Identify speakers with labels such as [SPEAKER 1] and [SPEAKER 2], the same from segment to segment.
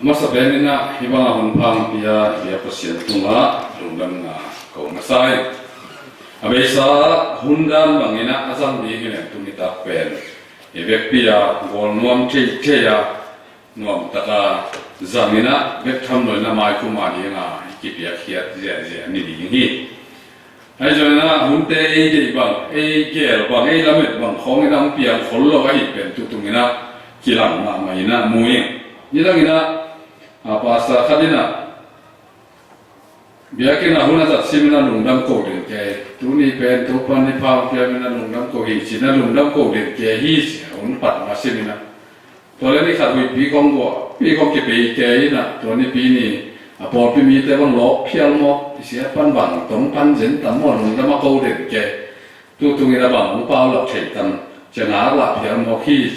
[SPEAKER 1] masa benina hibanga hunpang pia ia pasien tunga lungdam na ko masai abesa hundan bangina azam di hine tumita pen evek pia gol nuam che ya nuam taka zamina bek tham noi na mai ku ma di nga ki pia khia je ni di hi ai jo na hunte e de bang e gel bang e lamet bang khong dam pia khol lo ai pen tu tungina kilang ma mai na muing ni dangina Pasta kadina biakin ahuna zat simina lungdam ko den ke tuni pen topan ni pau pia mina lungdam ko hi china lungdam ko den ke hi un pat ma simina tole ni khat pi kong ke pe ke ina to ni pi ni apor pi mi te bang lok phial mo sia pan bang tong pan jen tam mo lungdam ko den ke tu tungi da bang pau lok thei tam chana la phial mo hi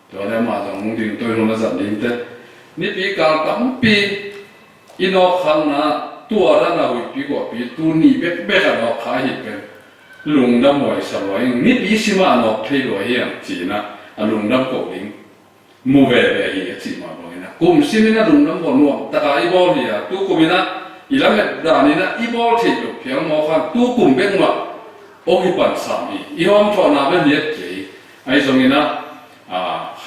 [SPEAKER 1] tole ma jong ding toi lungna zat ding te ni pi kal tam pi ino khang na tua ra na wi pi ko pi tu ni be ka no kha hi pe lung dam moi sa loi ni pi sima no thei loi yang chi na lung dam ko ding mu ve ve hi chi ma bo na kum simina lung dam ko no ta ka i bo ya tu ko mina ilam da ni na i bo thei lo phiang mo kha tu kum be ma o hi pan sa mi i hom tho na be liet ke ai zong ina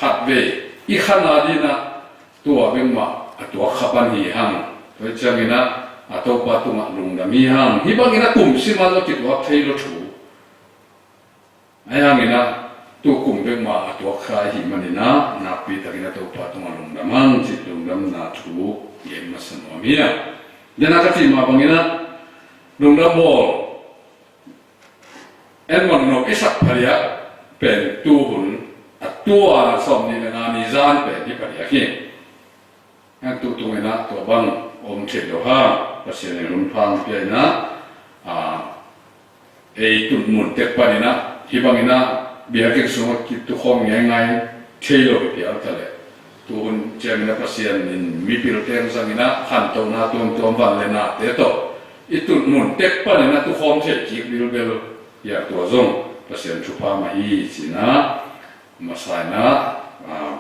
[SPEAKER 1] khat ve i khana di na tua bengma atua kapan hi hang toi changina atau patunga lungda mi hang hi bangina kum sima lo kitwa thei lo thu ayangina tu kum bengma atua kha hi manina na pi takina to patunga lungda mang chi lungdam na thu yem masan omia jana ka ti ma bangina lungda bol en mon no isak pharia pen tu hun atua som ni na ni zan pe di pharia ki yang tu na tu bang om cedok ha pasien yang rumpang pia na tu mun tek pa na hibang ina biar kita semua kita hong yang ngai celo pia tale tu un cem na pasien in mipil teng sang ina kantong na tu van le na te to itu mun tek pa na tu hong cek kik bil ya tu zong pasien cupa mai cina masana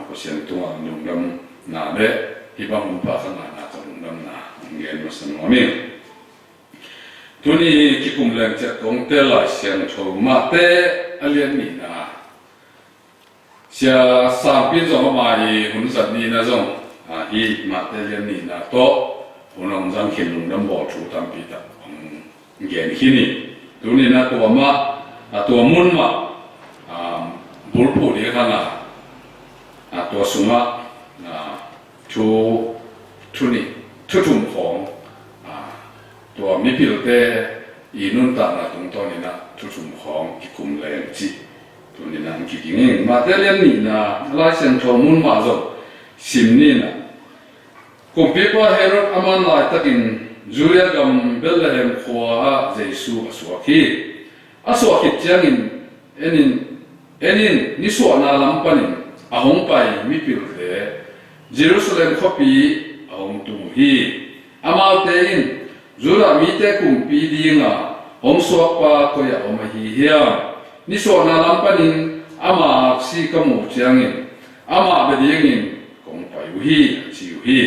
[SPEAKER 1] pasien tu nungdam na de ibang umpakan na kalungdam na ngel masan ngami tuni kikum lang chat kong tela sian tho mate alian ni na sia sampin zo mai hun zat ni na zong hi mate alian ni na to hunong jang khin lungdam bo thu tam pi ta ngel hini tuni na to ma to mun ma bulpu ni kana to suma tuning tutum kong tua mipil te inun ta na tung to ni na tutum kong kikum leng ji tu ni na kikingin material ni na la sen tho mun ma zo sim ni na kumpi pa herot aman la takin julia gam belahem khwa jesu aswaki changin enin ni so na lampanin ahong pai mipil te Jerusalem kopi aung tu hi amal tein zura mite kumpi dinga om suapa ko ya om hi hiam ni so na lampanin ama si kamu chiangin ama bedingin kong pai hi chi hi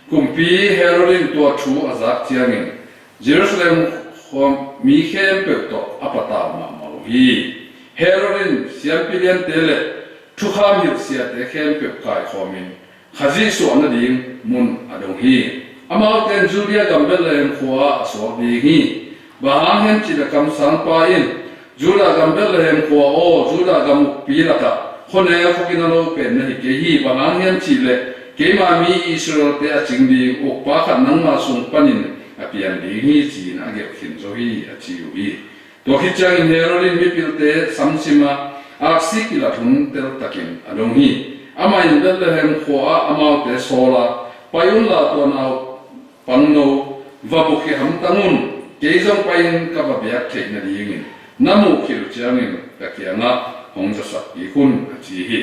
[SPEAKER 1] kumpi herodin to thu azak chiangin Jerusalem khom mi khem pe to apata ma mau hi herodin siampilian tele thu kham hi sia te khem pe kai khomin khazi so na ding mun adong hi amau ten julia gambel lem khwa so bi hi ba hem chi da kam sang pa in jula gambel lem khwa o jula gam pi la ta khone khokina lo pe na hi ke hi ba hem chi le ke ma mi israel te a ching di ok pa khan nang ma sung panin apian di hi chi na ge khin zo hi a chi u hi to hi chang in herolin mi pil te samsima aksi kila thun tel takin adong hi ama in Bethlehem khoa amau te sola payun la to nau pangno vabuki hamtangun keizong payin kababiak thek na dingin namu khilu changin takianga hongja sak ikun chi hi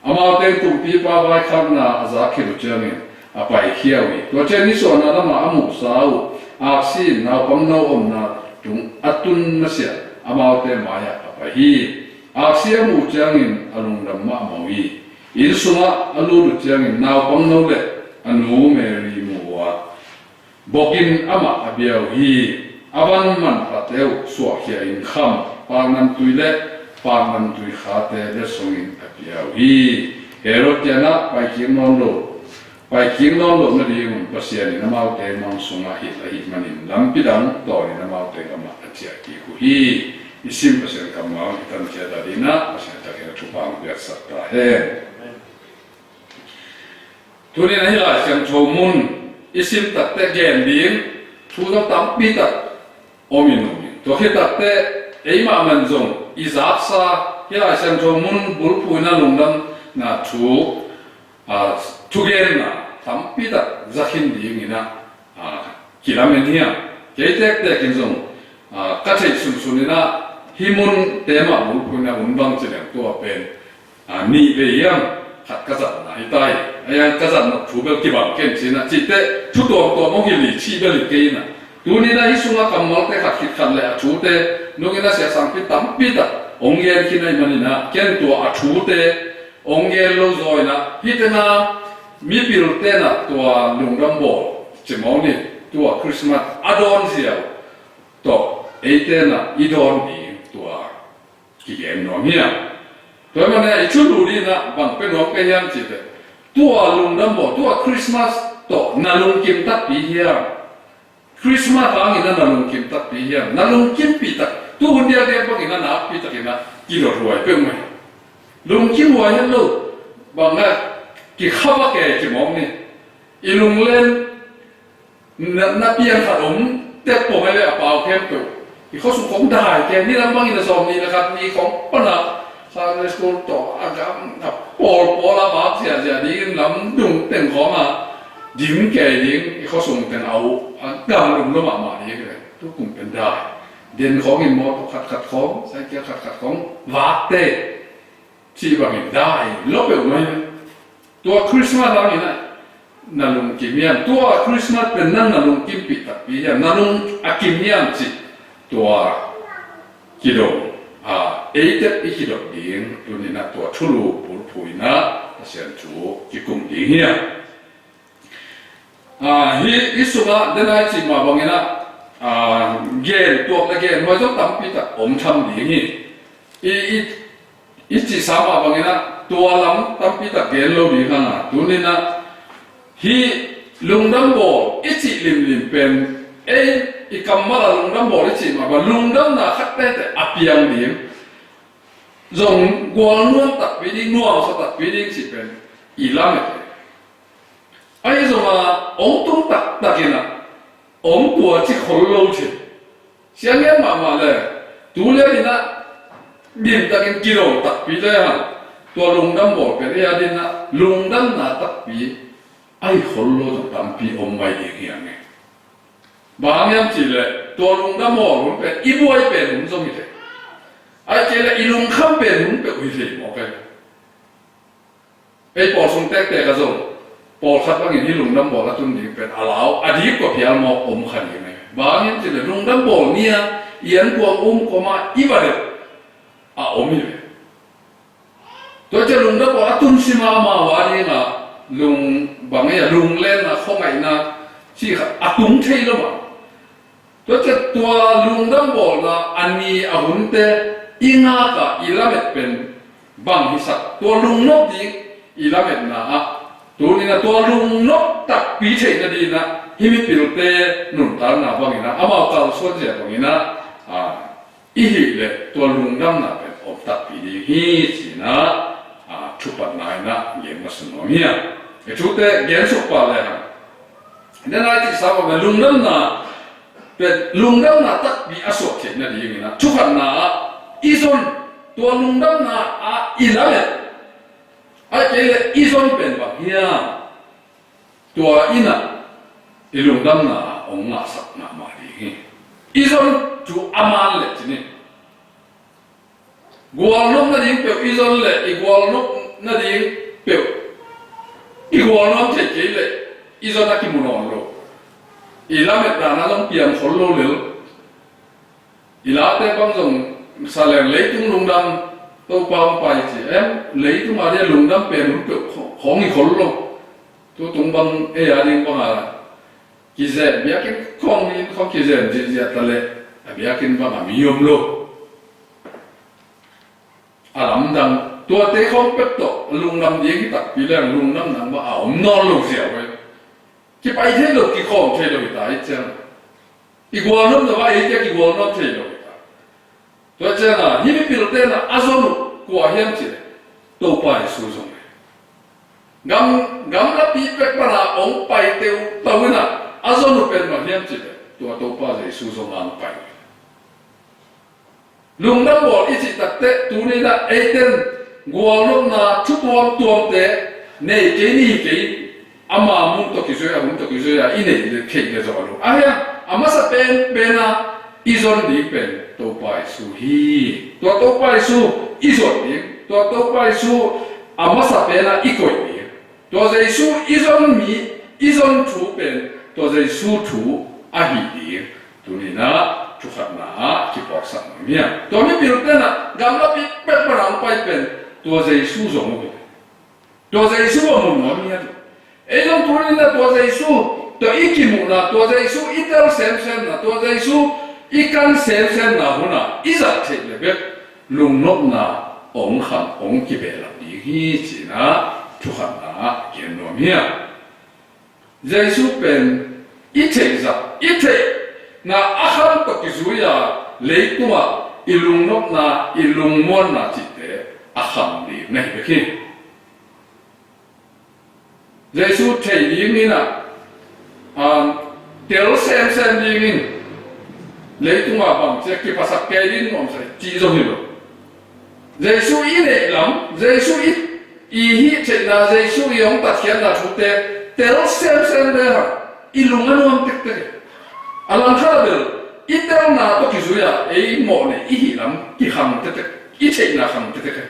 [SPEAKER 1] amau te kumpi pa vai khamna aza khilu changin apai khiawi to chen ni so na lama amu sau aksi na pangno omna tung atun nasia amau te maya apai hi aksi amu changin alung damma mawi in suma alulu chiang in naw pang no le อนุเมรีมัวบอกินอามาอเบียวฮีอาวันมันปัตเตวสวกเขียอินคำปางนันตุยเล่ปางนันตุยขาเตเดสงินอเบียวฮีเฮโรเจนะไปกินนอนโลไปกินนอนโลนั่นเองภาษาในน้ำเอาเตมังสุงาหิตละหิมันินลำพิดังต่อในน้ำเอาเตกมาอเจียกิคุฮีอิสิมภาษากำมังตันเจดาดีนะภาษาตะเกียชุปังเบียดสัตตาเฮทุนี้นะฮิลาเสียงโชมุนอิสิมตัดเตเกนดิ้งทุต้องตั้งปีตัดโอมินุมิตัวที่ตัดเตเอมามันจงอิซับซาฮิลาเสียงโชมุนบุรุษผู้นั้นลงดันนะทุเกนนะตั้งปีตัดจักรินดิ้งนะกิลาเมนเฮียเกยเตกเตกินจงกัจฉิสุนนะฮิมุนเตมาบุรุษผู้นั้นอุ่นบังเจริญตัวเป็นนี่เบียงขัดกษัตริย์นายใต้ไอ้ยังกษัตริย์นักถูกเบลที่บังเกินสินะจิตเตชุดตัวมองหิลิชีเบลเกยนะตัวนี้นะฮิสุนักำมัลเตขัดขิดขัดเลยชุดเตนุกินะเสียสังพิตั้มพิตะองเกลที่ไหนมันนะเกินตัวชุดเตองเกลโลซอยนะฮิตนะมีพิรุเตนะตัวลุงดัมโบจะมองนี่ตัวคริสต์มาสอดอนเสียวตัวเอเตนะอีดอนนี่ตัวกิเลนโนเมียตัวมันเนี่ยชุดรูดีนะบางเป็นหัวเป็นยังจิตเลยตัวลุงดัมโบตัวคริสต์มาสตัวนาลุงกิมตัดปีเฮียคริสต์มาสบางอย่างนาลุงกิมตัดปีเฮียนาลุงกิมปีตัดตัวคนเดียวเดียวบางอย่างนาปีตัดนะกิโลรวยเป็นไหมลุงกิมรวยยังลูกบางเนี่ยกี่ข้าวแก่กี่มองนี่อีลุงเล่นนับเพียงขนมเต็มปมอะไรเปล่าแค่ตัวอีเขาส่งของได้แกนี่นะบางอย่างซองนี่นะครับมีของปนักซาเลสโกต่ออากาศปอลาบาเสียดีลำดุงเต็มของอ่ะยิ้มแก่ยิ้มเขาส่งแต่เอากำลุงละมาดีเลยทุกกลุ่มเป็นได้เด่นของอินมอขัดของใส่เกียร์ขัดของวาเต้ที่บางอย่างได้ลบไปไหมตัวคริสต์มาสอะไรนะนาลุงกิมยันตัวคริสต์มาสเป็นนั่นนาลุงกิมปิดตัดปียันนาลุงอากิมยันจิตัวกิโลเอเดอีกิโลดิ้งตัวนี้นะตัวชุลูปูปุยนะเสียนจูกิกุมดิ้งเฮียฮิสุนะเดนไอจิมาบางอย่างนะเกนตัวละเกนว่าจะตั้งปีตัดอมทำดิ้งอีจิสามาบางอย่างนะตัวลำตั้งปีตัดเกนโลดิ้งขนาดตัวนี้นะฮีลุงดัมโบอิจิลิมเป็นอีกำมาละลุงดัมโบอิจิมาว่าลุงดัมน่ะขัดแต่อภิยังดิ้งจงกวนนวลตัดวิธีนวลสตัดวิธีสิเป็นอีลาเมตไอ้จงมาองตุ้งตัดกินนะองตัวที่คนรู้ชิเสียงเงี้ยมาเลยดูเลยนะดินตัดกินกิโลตัดปีเลยฮะตัวลุงดัมโบเป็นเรื่องดินนะลุงดัมน่ะตัดปีไอ้คนรู้ต้องตัดปีอมไว้เองอย่างเงี้ยบางอย่างจีเลยตัวลุงดัมโบเป็นอีบัวเป็นหุ่นสมิเตไอ้เจ้าอีลุงข้ามเป็นหุ่นเป็นวิธีโอเคไอ้ปอส่งแตกกระส่งปอคัดบางอย่างที่ลุงดัมโบแล้วจนถึงเป็นอาลาวอดีตกว่าเพียงมออมขันยังไงบางอย่างจีเลยลุงดัมโบเนี่ยยันพวกก็มาอีบาเดอมอยู่ตัวเจ้าลุงดัมโบตุนซิมามาวารีนะลุงบางอย่างลุงเล่นนะเขาไงนะที่ตุงเที่ยวมาตัวเจ้าตัวลุงดัมโบนะอันนี้หุ่นเตอิงากะอีลาเมตเป็นบางฮิสักตัวลุงนกดีอีลาเมตนะตัวนี้นะตัวลุงนกตักปีเชนดีนะฮิมิปิลเตนุนตานะบางอย่างนะอามาตาส่วนเสียบางอย่างนะอีหิเลตัวลุงดัมนะเป็นอบตักปีดีฮิสินะชุบปันนายนะเย็นมาสนองเมียชุดเตเย็นชุบปันเลยนะนั่นอะไรที่สาวเป็นลุงดัมนะเป็นลุงดัมนะตักปีอสวกเชนดีอย่างนี้นะชุบปันนะอีซอนตัวลุงดัมนะอีลาเมตไอ้เจ้าอีซอนเป็นแบบเฮียตัวอีน่ะอีลุงดัมนะองค์น่ะสักน่ะมาดีอีซอนจูอามาเลจีนี่กัวลนกนั่นเองเปล่าอีซอนเลยอีกัวลนกนั่นเองเปล่าอีกัวลนกเจ๊เลยอีซอนนักกิมุนอนโลอีลาเมตรานะต้องเปลี่ยนคนโลเลยอีลาเต้ปังส่งสาเลงเลยตุ้งลุงดำตัวปางไปสิเลยตุ้งมาเรียลุงดำเป็นของอีกคนลง tu tung bang ding bang à kizen biakin không kizen gì ta le biakin bang à miom lo alam dang tua te không pet to lung nam đi cái tập pi lang lung nam nang ba om non lo sia we ki pai thế lo ki không thế lo ta i chang igual nam da ba i ke igual nam thế lo ta to chang à ni mi pi lo te na azon kwa hiam chi to pai su zong gam la pi pek pa na ong pai teu tau na azon pen ma hiam chi tua to pa ze su zong ang pai lung nam bol i chi tak te tu ni na eiten gual lom na chu tuam te nei ke ni ke ama mun to ki zoya i nei le ke ge zo lo aya ama sa pen na izon di pen to pai su hi to pai su izon di to pai su ama sa pen na i koi ni to ze su izon chu pen to ze su chu a hi di tu ni na chu khat na ki pok sa mia to mi bil te na gam la pi pet pa rang pai pen to ze su zo mo to ze su mo mo mia e long tu ni na to ze su to ikimu na to ze su itel sem na to ze su ikan sem na huna iza the le be lung nok na ong kham ong ki be la di hi chi na chu khat na gen no mia ze su pen ite na akham to kizuya leituma ilung nok na ilung mon na chite akham di nei bekhi jesu thei ni na tel sem ni leituma bang che ki pasak ke din mom sai chi zo hi lo jesu i le lam jesu i hi che na jesu yong ta thian na thu te tel sem de ha ilung anuam tek tek alam khabel itel na to kizuya e mo ne i hi lam ki kham te te i che na kham te te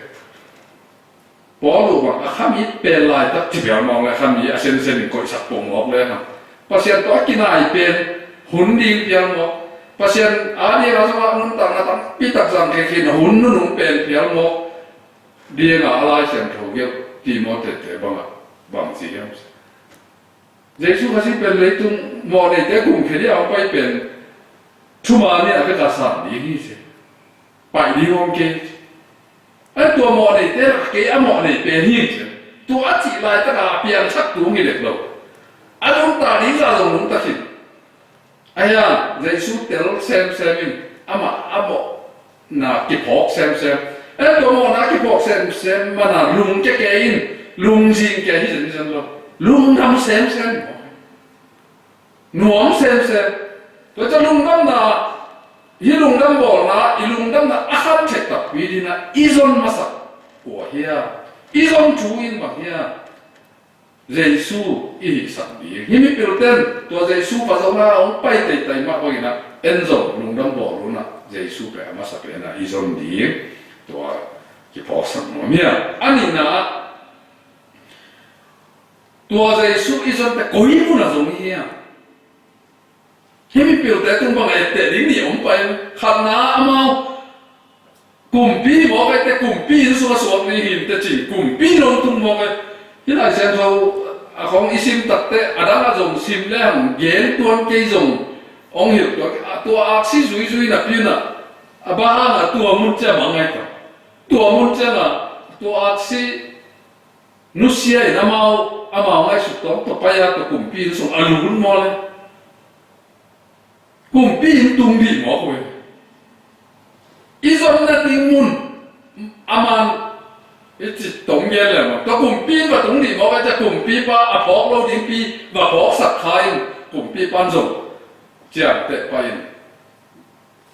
[SPEAKER 1] bo lu wa kham i pe lai ta ti bia mong la kham i a sen ko sak pong ok le ha pasien to ki nai pen hun ding piang mo pasien a ni ra sa nun ta na tam pi tak jang ke khi na hun nu pen piang mo dia na lai sen tho ge ti mo te bang si yam Jesu kasi pen leitung mo ne te kum khedi au pai pen thuma ni a ka san ni hi se pai ni hom ke ai to mo ne te ke a mo ne pe hi che tu a chi lai ta ka pian thak tu ngi le lo a long ta ni la long ta hin aya Jesu tel sem ama amo na ki phok sem ai to mo na ki phok sem ma na lung ke in lung jing ke hi jen lo lung nam xem nuông xem tôi cho lung nam na hi lung nam bol na i lung nam na akhan thek tak pi di na izon masa của hia izon chu in ma hia Jesu i san bi hi mi pilten to Jesu pa zo na ong pai tai ma ko ina enzo lung nam bol lu na Jesu pe masa pe na izon di to ki po san mo mia ani na tua Jesu izon te koi mu na zong hiya hemi pil te tung bang te ding ni om pai khan na amao kumpi mo kai te kumpi su so ni him te chi kumpi long tung mo kai hi lai sen tho a khong isim tak te adang a zong sim le ham gen tuan ke zong ong hiu to tua a si zui na pi na a ba na tua mun cha ma ngai ta tua mun cha na tua a si nusia ina mau ama ngai su to paya to kumpi so alun mo le kumpi tung di mo ko izon na ting mun aman iti tong ye le ma to kumpi ba tung di mo ka ja kumpi pa a phok lo ding pi ba phok sak khai kumpi pan zo chia te pa in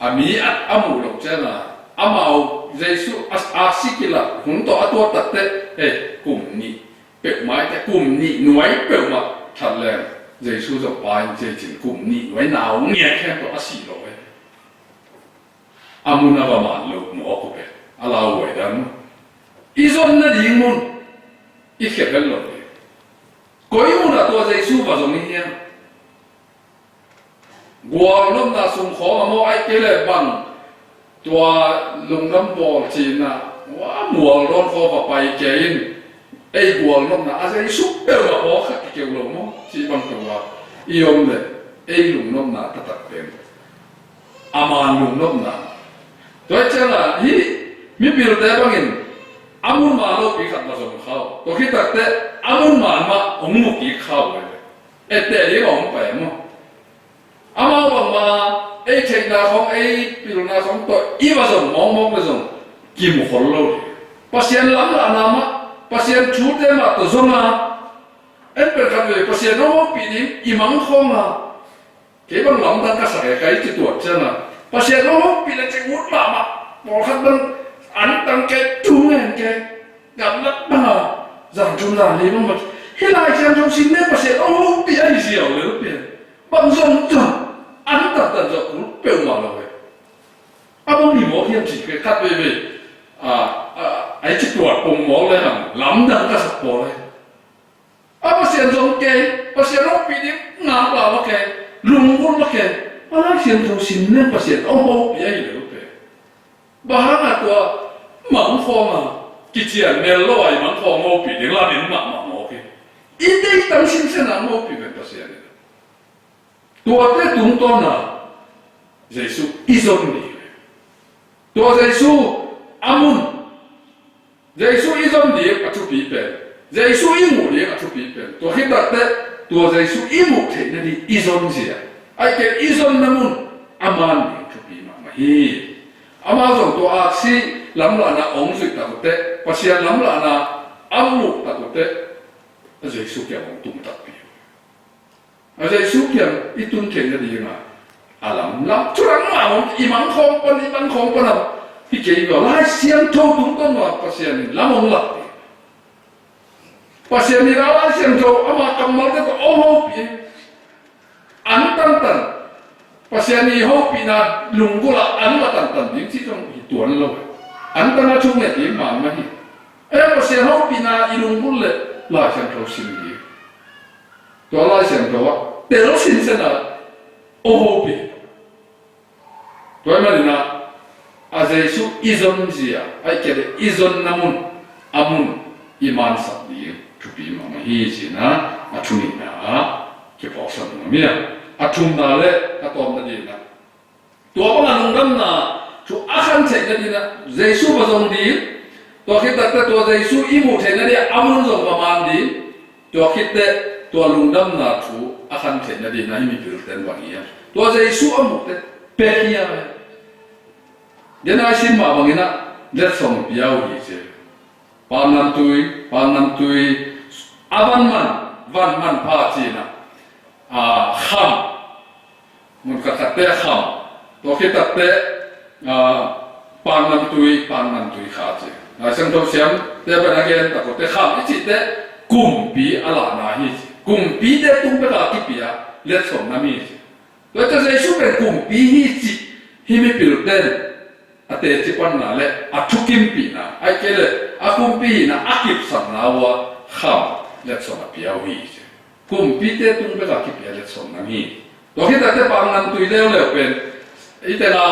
[SPEAKER 1] ami at amu lo cha na amao Jesu asikila hun to atwa tak te kum ni pe mai te kum ni nuai pe ma that le Jesu zo pa in je chin kum ni nuai nao nge khem to asi lo e amuna ba ma lo mo ko pe ala we dan izon na ding mun i khe bel lo koi mu na to Jesu ba zo ni ya gwa lom na sum kho mo ai ke le bang tua lung nam bol chi na wa mual ron kho pa pai ke in ไอ้บัวลงนะอาจจะสุกเอวมาบอกเกี่ยวลงมั้งที่บางตัวอีอมเลยไอ้ลุงน้องนะตัดเป็นอามาลุงน้องนะตัวเจ้าละฮีมีพิรุธบางอินอามุนมาโลปีขัดมาส่งเขาตัวคิดตัดแต่อามุนมาองมุกีเข้าเลยเอเตะยี่องไปมั้งอามาบอกมาไอ้เชงนาของไอ้พิรุธนาของตัวอีมาส่งมองไปส่งกิมคนโลดภาษาล้ำละนามะภาษาชูเตมาตัวส่งมาเอ็นเป็นคำเลยภาษาโน้ปีนี้อีมังคงอ่ะเก็บบังหลังตั้งกษัตริย์ใครที่ตัวเจ้าน่ะภาษาโน้ปีนี้จะวุฒิมาบอกขัดบังอันตั้งแกจูเงินแกกับนักบ้าจังจุนลาลีบังหมดเฮลัยเชียงจงสินเนี่ยภาษาโน้ปีไอ้เสียวเลยเปลี่ยนบางส่วนจังอันตั้งแต่จะรู้เปลี่ยนมาเลยอาบังนี่หมอเฮียนสิขัดไปไอ้ที่ตัวปงหมอเลยฮะล้ำดังกษัตริย์เลยภาษาจงแกภาษาโน้ปีนี้งาเปล่าละแกลุงคนละแกอะไรเชียงจงสินเนี่ยภาษาโอ้โหปีไอ้เลยบางครั้งตัวมังฟองกิจการเมลลอยมังฟองโมปีเดี๋ยวเราเห็นมังโมปีอีเด็กตั้งสินเสนาโมปีเป็นภาษาเนี่ยตัวเด็กตุ้งต้นน่ะเยซูอิสอนดีตัวเยซูอามุนเยซูอิสอนดีก็ทุกปีเป็นเยซูอิมุดีก็ทุกปีเป็นตัวคิดตัดแต่ตัวเยซูอิมุเทนนี่อิสอนเสียไอ้แกอิสอนนั่นมุนอามันทุกปีมาฮีอามาส่งตัวอาชีลำลานาองสุดตะกุเตภาษาลำลานาอามุตะกุเตเยซูเกี่ยวกับตุ้มตัดปีเยซูเกี่ยวอีตุ้มเทนนี่ยังไงอาลัมลำทุรังมาผมอีมังคงปนอีมังคงปนพี่เกี่ยวกับไล่เสียงโทตุ้มต้นว่าภาษานี่ลำมงลับภาษานี่เราไล่เสียงโทอามากำมัลก็โอ้โหปีอันตันตันภาษานี่เขาปีนาลุงกุละอันละตันตันยิ่งที่ต้องหิตัวนั่นเลยอันตันน่าชุ่มเนี่ยยิ่งมาไม่หิภาษาเขาปีนาอีลุงกุละลายเสียงเขาสิ่งดีตัวลายเสียงเขาว่าเดี๋ยวสิ่งเสนาโอ้โหปีตัวมันนะอาเจสุอิซอนจีอะไอ้แกเดอิซอนนามุนอามุนอิมานสัตดีทุบีมาไม่หิจีนะอาชุนินะเก็บออกสันนะเมียอาชุมนาเล่อาตอมนั่นเองนะตัวพนันงำนะชูอาขันเทนนั่นเองนะเยซูประสงค์ดีตัวคิดแต่ตัวเยซูอิมุเทนนั่นเองอามุนส่งประมาณดีตัวคิดแต่ตัวลุงดำนะชูอาขันเทนนั่นเองนะที่มีพิรุธเต็มบางอย่างตัวเยซูอามุเตเปียร์เดี๋ยวนั้นชิมมาบางอย่างนะเล็ดส่งเปียวอีเจปานนันตุยอาวันมันพาจีนะข้ามมันก็ตัดเตะข้ามตัวคิดตัดเตะปานนันตุยขาจีซึ่งตัวเสียงเตะเป็นอะไรแต่ก็เตะข้ามอีจิเตะกุมปีอะไรนะฮิกุมปีเตะตุ้งไปกับกี่ปีอะเล็ดส่งน้ำฮิตัวจะใช้ชุดเป็นกุมปีฮิจิฮิไม่ปิดเต้นอาเตจิปันน่ะเลยอาทุกิมปีน่ะไอ้เกลอากุมปีน่ะอากิบสันนาวะข้ามเล็ดส่งปีเอาฮิกุมปีเตะตุ้งไปกับกี่ปีเล็ดส่งน้ำฮิตัวที่แต่ปางนันตุยเลี้ยวเป็นอีแต่ละ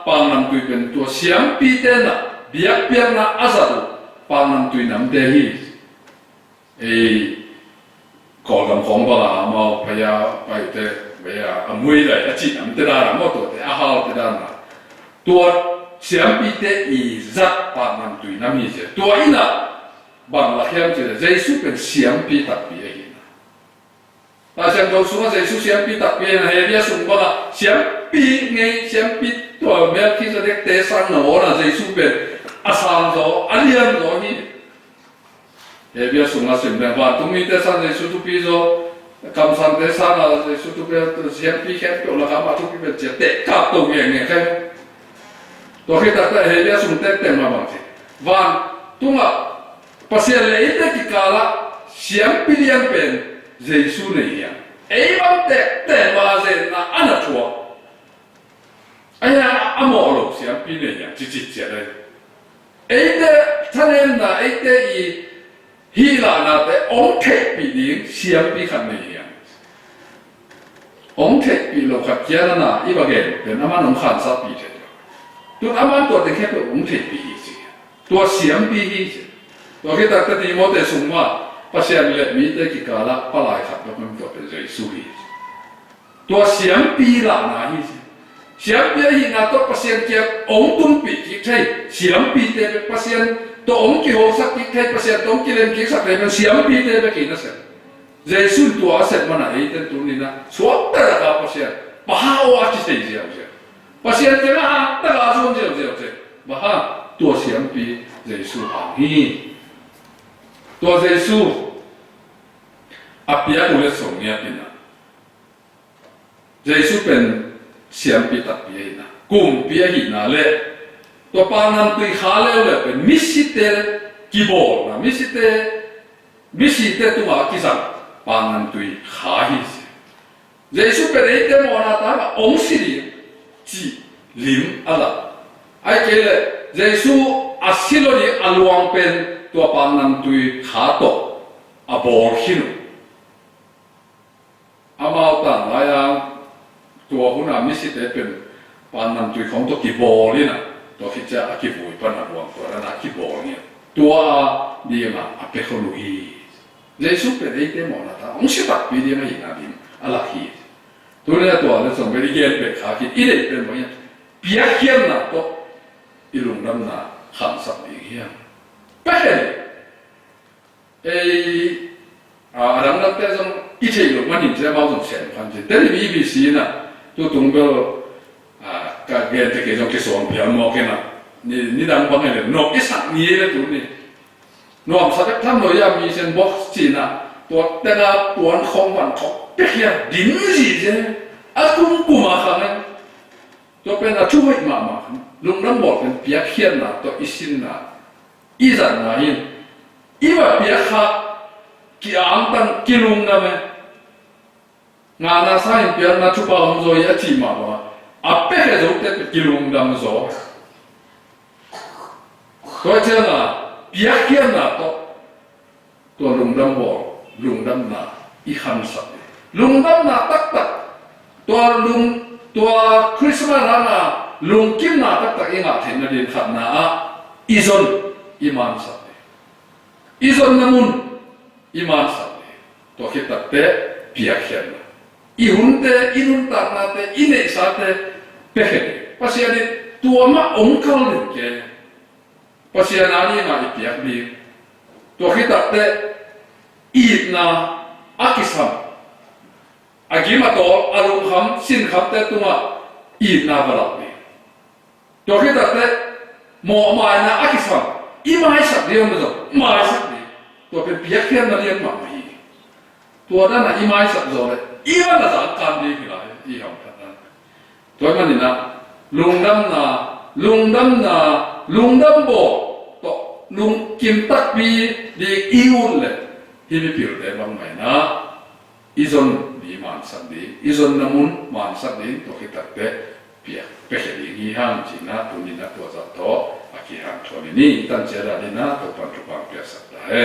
[SPEAKER 1] ปางนันตุยเป็นตัวเสียงปีเตน่ะเบียกเบียกน่ะอาซาดุปางนันตุยน้ำเดฮีก่อกำของบลามาพยาไปเตะพยามวยเลยอาชีพน้ำเตดาระมอตัวเตะอาหารเตดาระตัวเสียงปีเตอีจัดปางนันตุยน้ำฮิเจตัวอีน่ะบางละเข้มเจเจสุเป็นเสียงปีตัดปีเองแต่เสียงเขาสูงเจสุเสียงปีตัดปีนะเฮียสูงกว่าเสียงปีไงเสียงปีตัวเมื่อที่จะเด็กเตะสังหนอนะเจสุเป็นอาสามโซอาเลียนโซนี่เฮียสูงนะสิ่งเดียวว่าตุ้มีเตะสังเจสุทุปีโซคำสั่งเตะสังนะเจสุทุปีเสียงปีแค่ตัวละคำว่าทุกปีเป็นเจเตะกับตัวเองเนี่ยแค่ตัวที่ตัดแต่เฮียสูงเตะเต็มมาบางทีวันตุ้งอ่ะภาษาเลยเตะกิกาละเสียงปีเลี้ยงเป็นเยซูเนี่ยไอ้บางแต่มาเจน่ะอันนั้นชัวไอ้เนี่ยอโมโลเสียงปีเนี่ยจิเจเลยไอ้เด็กท่านเองนะไอ้เด็กอีฮีลานะแต่องค์เทปีนี้เสียงปีขันเนี่ยองค์เทปีโลกัดเจริญนะอีบางเกณฑ์เป็นอามันองค์ขันสับปีเดียวตัวอามันตัวเด็กแค่เป็นองค์เทปีจริงตัวเสียงปีจริงตัว ตัวที่ตัดตีโมเตสุงมาปัสยานเละมีแต่กิกาละปลายขับแล้วมันตัวเป็นเจสุฮีตัวเสียงปีละนาฮีเสียงปีฮีนาตัวปัสยานเกี่ยวองตุ้มปีกิใช่เสียงปีเตเป็นปัสยานตัวองกิโหสักกิใช่ปัสยานตัวองกิเลนกิสักเลยมันเสียงปีเตเป็นกินะเสเจสุตัวเสร็จมันอะไรแต่ตัวนี้นะสวดแต่ละกับปัสยานบ้าว่าที่เสียเสียเสียปัสยานเจ้าแต่ละส่วนเสียเสียเสียบ้าตัวเสียงปีเจสุหางฮีตัวเจสุอาเปียดูเลส่งเงียบนะเจสุเป็นเสียงปีตัดเปียนะกุมเปียหินาเล่ตัวปานันตุยขาเล่เลยเป็นมิสิเตกิโบนะมิสิเตตัวกิสังปานันตุยขาหิเสเจสุเป็นไอ้เดมอนาตาองสิริจีลิมอะไรไอ้เกลเจสุอาศิโลดีอลวงเป็นตัวปานันตุยขาโตอาบอร์ฮิโนอามาตันหลายอย่างตัวคุณอามิสิเตเป็นปานันตุยของตัวกิโบนี่นะตัวคิดจะกิบุยปานันวงตัวนั้นกิโบเนี่ยตัวดีมาอเปโคลุฮีเจสุเป็นไอ้เดมอนาตาองสิตักปีเดียมาอีกนาดิมอะไรฮีตัวนี้ตัวนั้นส่งไปที่เกณฑ์เป็นขาคิดอีเด็กเป็นแบบนี้เปียกเขียนนะตัวอีลุงดำนาขันสับอีกอย่างเป็นรังนักแต่จง一切有关你这某种情况就，但是 BBC 呢，都通过个这种技术表模嘅嘛，你當幫人攞一十年咧做呢，攞唔實得，他們又มีเส้นบอกจีน่ะตัวแต่ละตัวของวันของเปียดิ้นจีเจ้อากุ้งมาขังเนี่ยตัวเป็นอะไรช่วยมาลุงน้ำบอกเป็นเปียเขียนน่ะตัวอีสินน่ะอีจันน่ะอีว่าเปียขากี่อันตั้งกี่ลุงนะแม่งานน่ะสายเปียน่ะชุบเอาหมดยาจีมาว่าอาเป๊ะจะอุตส่าห์กี่ลุงดำโซ่ตัวเจ้าน่ะเปียเขียนน่ะตัวลุงดำบอกลุงดำน่ะอีขันสับลุงดำน่ะตักตัวลุงตัวคริสต์มาสน่ะลุงกินน่ะตักอีงาเทนน่ะเดินขับน่ะอีซอนอีมานสับอีซอนน้ำมันอีมานสับตัวคิดตักเตะเปียเขียนน่ะอีหุ่นเตะอีนุ่นตักน่ะเตะอีเนสัตเตะเป๊ะภาษาเนี่ยตัวมาองค์เขาเลยแกภาษาหน้านี่มาอีเปียกดีตัวคิดตักเตะอีน่ะอากิสัมอากิมาตัวอารมณ์คำสิ้นคำเตะตัวอีน่ะบลับดีตัวคิดตักเตะหมอมาน่ะอากิสัมอีมาให้สักเดียวมั้งมาให้สักเดียวตัวเป็นเปียกเขียนนั่นเรียนมาไม่ตัวนั้นน่ะอีมาให้สักโซ่เลยอีวันน่ะสักการดีขึ้นเลยอีคำนั้นตัวมันนี่นะลุงดำนาลุงดำบ่ตัวลุงกิมตักปีดีอีอุ่นเลยที่ไม่เปลี่ยนแต่บางไหมนะอีซอนดีมันสักดีอีซอนน้ำมันมันสักดีตัวคิดตักเตะเปียกเปียกดีงี้ห้างจีน่าตัวนี้นะตัวจัดโตอากิห้างตัวนี้ตั้งใจได้นะตัวปันจุบันเปียกสักได้